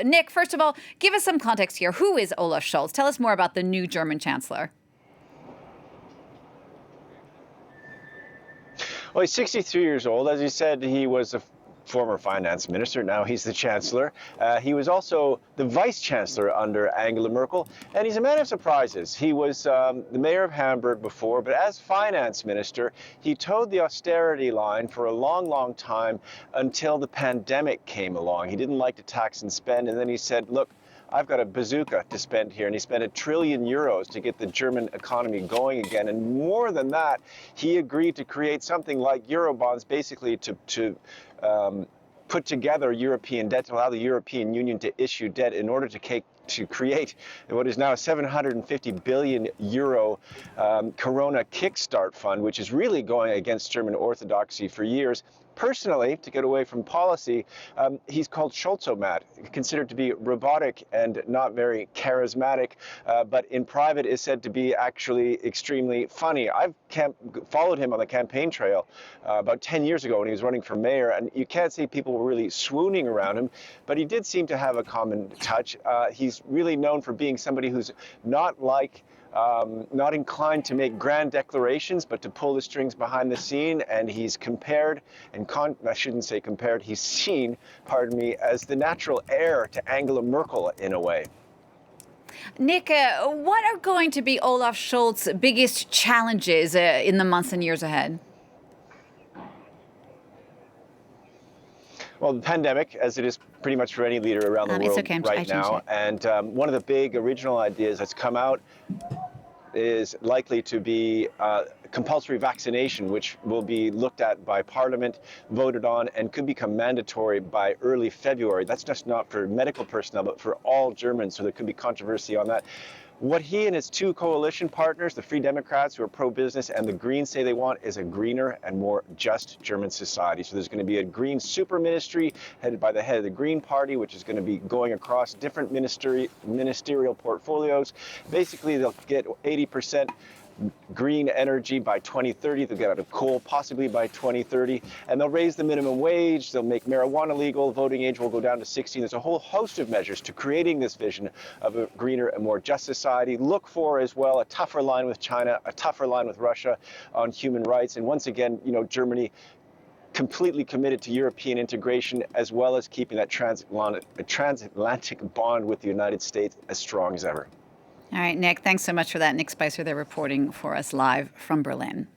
Nick, first of all, give us some context here. Who is Olaf Scholz? Tell us more about the new German chancellor. Well, he's 63 years old. As you said, he was a former finance minister. Now he's the chancellor. He was also the vice chancellor under Angela Merkel, and he's a man of surprises. He was the mayor of Hamburg before, but as finance minister, he towed the austerity line for a long, long time until the pandemic came along. He didn't like to tax and spend, and then he said, look, I've got a bazooka to spend here. And he spent €1 trillion to get the German economy going again. And more than that, he agreed to create something like Eurobonds, basically to put together European debt to allow the European Union to issue debt in order to create what is now a €750 billion Corona Kickstart Fund, which is really going against German orthodoxy for years. Personally, to get away from policy, he's called Scholzomat, considered to be robotic and not very charismatic, but in private is said to be actually extremely funny. I've followed him on the campaign trail about 10 years ago when he was running for mayor, and you can't say people were really swooning around him, but he did seem to have a common touch. He's really known for being somebody who's not inclined to make grand declarations, but to pull the strings behind the scene. And he's compared, and I shouldn't say compared, he's seen, pardon me, as the natural heir to Angela Merkel in a way. Nick, what are going to be Olaf Scholz's biggest challenges in the months and years ahead? Well, the pandemic, as it is pretty much for any leader around the world right now. And one of the big original ideas that's come out is likely to be compulsory vaccination, which will be looked at by Parliament, voted on, and could become mandatory by early February. That's just not for medical personnel, but for all Germans, so there could be controversy on that. What he and his two coalition partners, the Free Democrats who are pro-business and the Greens, say they want is a greener and more just German society. So there's going to be a green super ministry headed by the head of the Green Party, which is going to be going across different ministerial portfolios. Basically, they'll get 80% green energy by 2030. They'll get out of coal possibly by 2030, and they'll raise the minimum wage. They'll make marijuana legal. Voting age will go down to 16. There's a whole host of measures to creating this vision of a greener and more just society. Look for as well a tougher line with China, a tougher line with Russia on human rights. And once again, Germany completely committed to European integration, as well as keeping that transatlantic bond with the United States as strong as ever. All right, Nick, thanks so much for that. Nick Spicer there reporting for us live from Berlin.